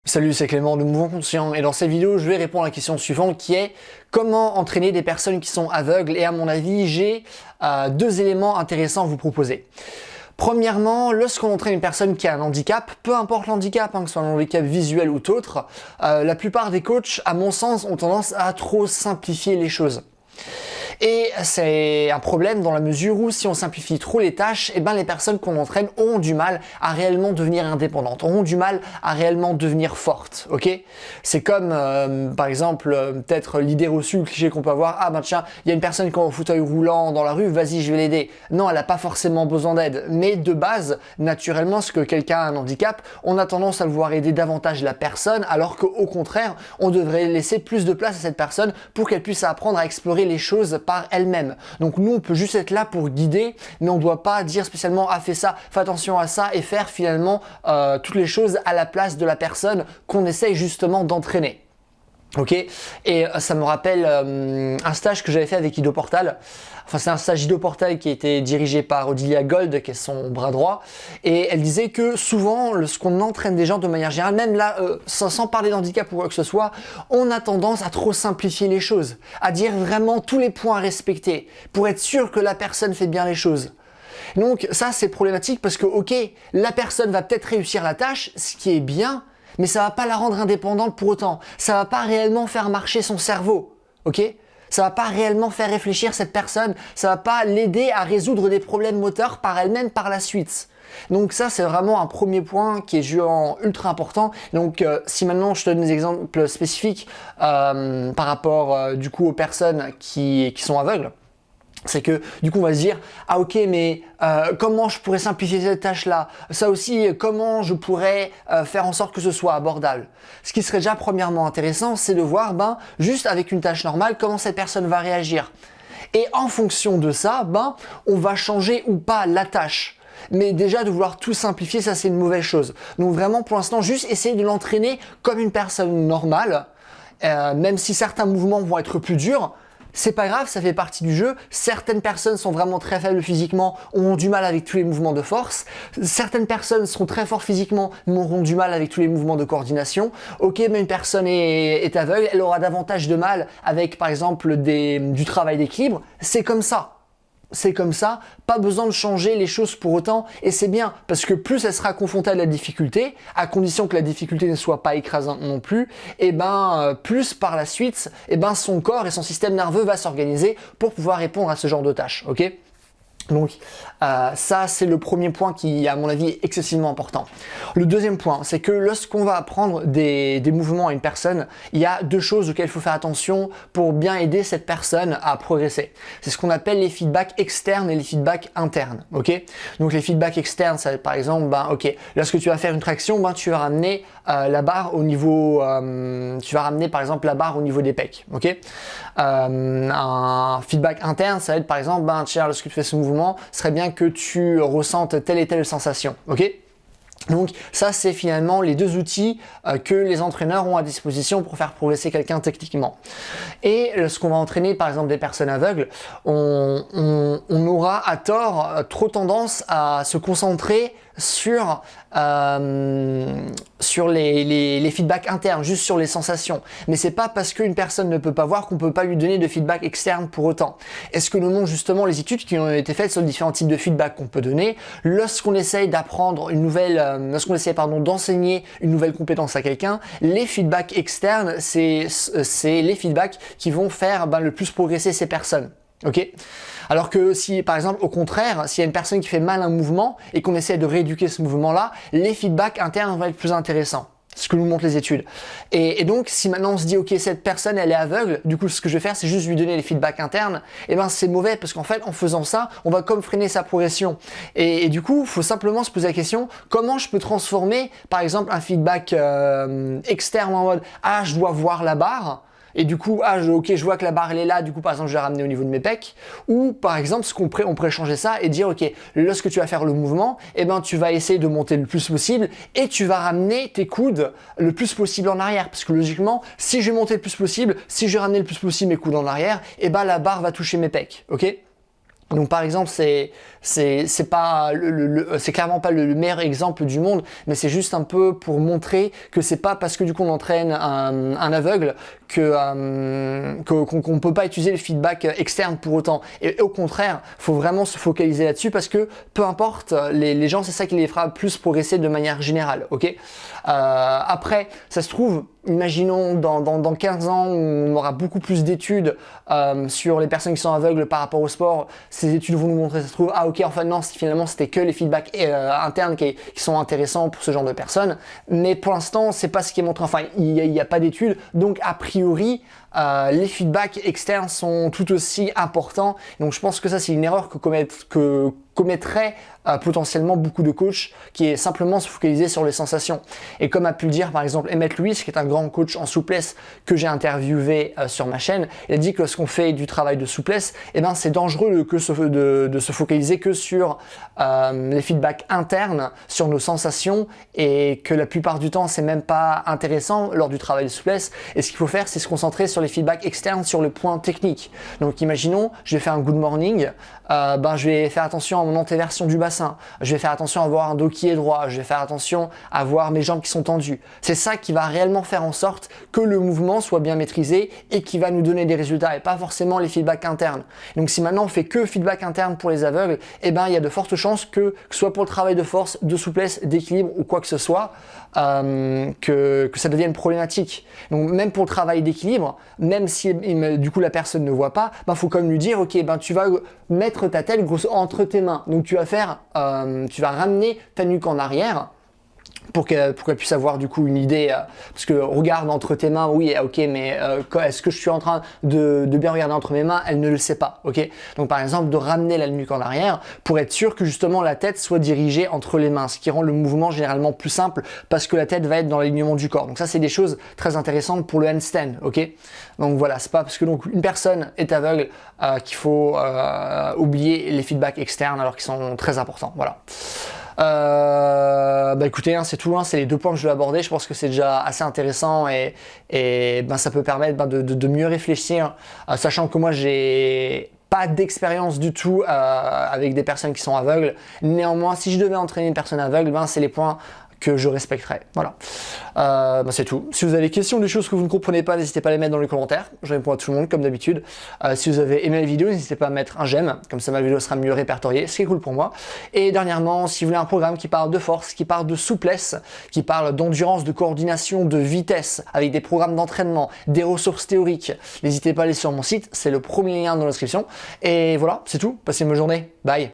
Salut, c'est Clément de Mouvement Conscient et dans cette vidéo, je vais répondre à la question suivante qui est comment entraîner des personnes qui sont aveugles et à mon avis, j'ai deux éléments intéressants à vous proposer. Premièrement, lorsqu'on entraîne une personne qui a un handicap, peu importe l'handicap, que ce soit un handicap visuel ou autre, la plupart des coachs, à mon sens, ont tendance à trop simplifier les choses. Et c'est un problème dans la mesure où si on simplifie trop les tâches, les personnes qu'on entraîne auront du mal à réellement devenir indépendantes, auront du mal à réellement devenir fortes, ok? C'est comme, par exemple, peut-être l'idée reçue, le cliché qu'on peut avoir, tiens, il y a une personne qui est en fauteuil roulant dans la rue, vas-y, je vais l'aider. Non, elle n'a pas forcément besoin d'aide, mais de base, naturellement, parce que quelqu'un a un handicap, on a tendance à vouloir aider davantage la personne, alors qu'au contraire, on devrait laisser plus de place à cette personne pour qu'elle puisse apprendre à explorer les choses par elle-même. Donc nous, on peut juste être là pour guider, mais on ne doit pas dire spécialement fais ça, fais attention à ça et faire finalement toutes les choses à la place de la personne qu'on essaye justement d'entraîner. Ok, et ça me rappelle un stage que j'avais fait avec Ido Portal. Enfin, c'est un stage Ido Portal qui a été dirigé par Odilia Gold, qui est son bras droit. Et elle disait que souvent, lorsqu'on entraîne des gens de manière générale, même là, sans parler d'handicap ou quoi que ce soit, on a tendance à trop simplifier les choses, à dire vraiment tous les points à respecter pour être sûr que la personne fait bien les choses. Donc ça, c'est problématique parce que, ok, la personne va peut-être réussir la tâche, ce qui est bien, mais ça va pas la rendre indépendante pour autant. Ça va pas réellement faire marcher son cerveau, ok? Ça va pas réellement faire réfléchir cette personne. Ça va pas l'aider à résoudre des problèmes moteurs par elle-même par la suite. Donc ça, c'est vraiment un premier point qui est ultra important. Donc si maintenant je te donne des exemples spécifiques par rapport du coup aux personnes qui sont aveugles, c'est que du coup on va se dire ok, mais comment je pourrais simplifier cette tâche là, ça aussi comment je pourrais faire en sorte que ce soit abordable. Ce qui serait déjà premièrement intéressant, c'est de voir juste avec une tâche normale comment cette personne va réagir, et en fonction de ça on va changer ou pas la tâche. Mais déjà de vouloir tout simplifier, ça c'est une mauvaise chose. Donc vraiment pour l'instant juste essayer de l'entraîner comme une personne normale, même si certains mouvements vont être plus durs. C'est pas grave, ça fait partie du jeu. Certaines personnes sont vraiment très faibles physiquement, auront du mal avec tous les mouvements de force. Certaines personnes seront très fortes physiquement, mais auront du mal avec tous les mouvements de coordination. Ok, mais une personne est aveugle, elle aura davantage de mal avec par exemple du travail d'équilibre. C'est comme ça. C'est comme ça, pas besoin de changer les choses pour autant, et c'est bien, parce que plus elle sera confrontée à la difficulté, à condition que la difficulté ne soit pas écrasante non plus, plus par la suite, son corps et son système nerveux va s'organiser pour pouvoir répondre à ce genre de tâches, ok ? Donc ça, c'est le premier point qui, à mon avis, est excessivement important. Le deuxième point, c'est que lorsqu'on va apprendre des mouvements à une personne, il y a deux choses auxquelles il faut faire attention pour bien aider cette personne à progresser. C'est ce qu'on appelle les feedbacks externes et les feedbacks internes. Ok ? Donc les feedbacks externes, ça va être par exemple, lorsque tu vas faire une traction, tu vas ramener la barre au niveau, par exemple la barre au niveau des pecs. Ok ? Un feedback interne, ça va être par exemple, tiens, lorsque tu fais ce mouvement, ce serait bien que tu ressentes telle et telle sensation, ok ? Donc ça, c'est finalement les deux outils que les entraîneurs ont à disposition pour faire progresser quelqu'un techniquement. Et lorsqu'on va entraîner par exemple des personnes aveugles, on aura à tort trop tendance à se concentrer sur les feedbacks internes, juste sur les sensations. Mais c'est pas parce qu'une personne ne peut pas voir qu'on peut pas lui donner de feedback externe pour autant. Est-ce que nous montrent justement les études qui ont été faites sur les différents types de feedback qu'on peut donner lorsqu'on essaye d'apprendre d'enseigner une nouvelle compétence à quelqu'un? Les feedbacks externes, c'est les feedbacks qui vont faire le plus progresser ces personnes. Ok ? Alors que si, par exemple, au contraire, s'il y a une personne qui fait mal un mouvement et qu'on essaie de rééduquer ce mouvement-là, les feedbacks internes vont être plus intéressants. C'est ce que nous montrent les études. Et donc, si maintenant on se dit, ok, cette personne, elle est aveugle, du coup, ce que je vais faire, c'est juste lui donner les feedbacks internes, c'est mauvais parce qu'en fait, en faisant ça, on va comme freiner sa progression. Et du coup, il faut simplement se poser la question, comment je peux transformer, par exemple, un feedback externe en mode, je dois voir la barre, et du coup, je vois que la barre elle est là, du coup par exemple je vais ramener au niveau de mes pecs. Ou par exemple, on pourrait changer ça et dire ok, lorsque tu vas faire le mouvement, tu vas essayer de monter le plus possible et tu vas ramener tes coudes le plus possible en arrière. Parce que logiquement, si je vais monter le plus possible, si je vais ramener le plus possible mes coudes en arrière, la barre va toucher mes pecs. Ok ? Donc par exemple, c'est clairement pas le meilleur exemple du monde, mais c'est juste un peu pour montrer que c'est pas parce que du coup on entraîne un aveugle qu'on peut pas utiliser le feedback externe pour autant. Et au contraire, faut vraiment se focaliser là-dessus parce que peu importe, les gens, c'est ça qui les fera plus progresser de manière générale, ok. Après, ça se trouve, imaginons dans 15 ans, on aura beaucoup plus d'études sur les personnes qui sont aveugles par rapport au sport. Ces études vont nous montrer, ça se trouve, ah ok, enfin non, finalement c'était que les feedbacks internes qui sont intéressants pour ce genre de personnes. Mais pour l'instant, c'est pas ce qui est montré. Enfin, il n'y a pas d'études, donc a priori, les feedbacks externes sont tout aussi importants. Donc je pense que ça, c'est une erreur que commettraient potentiellement beaucoup de coachs, qui est simplement se focaliser sur les sensations. Et comme a pu le dire par exemple Emmett Lewis, qui est un grand coach en souplesse que j'ai interviewé sur ma chaîne, il a dit que lorsqu'on fait du travail de souplesse, eh ben, c'est dangereux de se focaliser que sur les feedbacks internes, sur nos sensations, et que la plupart du temps c'est même pas intéressant lors du travail de souplesse. Et ce qu'il faut faire, c'est se concentrer sur les feedbacks externes, sur le point technique. Donc imaginons, je vais faire un good morning, je vais faire attention à mon antéversion du bassin, je vais faire attention à avoir un dos qui est droit, je vais faire attention à avoir mes jambes qui sont tendues. C'est ça qui va réellement faire en sorte que le mouvement soit bien maîtrisé et qui va nous donner des résultats et pas forcément les feedbacks internes. Donc si maintenant on fait que feedback interne pour les aveugles, eh ben il y a de fortes chances que ce soit pour le travail de force, de souplesse, d'équilibre ou quoi que ce soit, que ça devienne problématique. Donc même pour le travail d'équilibre, même si du coup la personne ne voit pas, faut quand même lui dire ok, tu vas mettre ta tête entre tes mains. Donc tu vas ramener ta nuque en arrière pour qu'elle puisse avoir du coup une idée, parce que regarde entre tes mains, oui, ok, mais est-ce que je suis en train de bien regarder entre mes mains? Elle ne le sait pas, ok. Donc par exemple, de ramener la nuque en arrière pour être sûr que justement la tête soit dirigée entre les mains, ce qui rend le mouvement généralement plus simple parce que la tête va être dans l'alignement du corps. Donc ça, c'est des choses très intéressantes pour le handstand, ok. Donc voilà, c'est pas parce que donc une personne est aveugle qu'il faut oublier les feedbacks externes alors qu'ils sont très importants, voilà. Écoutez, c'est tout, c'est les 2 points que je vais aborder. Je pense que c'est déjà assez intéressant et ça peut permettre de mieux réfléchir, sachant que moi j'ai pas d'expérience du tout avec des personnes qui sont aveugles. Néanmoins, si je devais entraîner une personne aveugle, c'est les points que je respecterai. Voilà. C'est tout. Si vous avez des questions, des choses que vous ne comprenez pas, n'hésitez pas à les mettre dans les commentaires. Je réponds à tout le monde comme d'habitude. Si vous avez aimé la vidéo, n'hésitez pas à mettre un j'aime, comme ça ma vidéo sera mieux répertoriée, ce qui est cool pour moi. Et dernièrement, si vous voulez un programme qui parle de force, qui parle de souplesse, qui parle d'endurance, de coordination, de vitesse, avec des programmes d'entraînement, des ressources théoriques, n'hésitez pas à aller sur mon site, c'est le premier lien dans la description. Et voilà, c'est tout. Passez une bonne journée. Bye.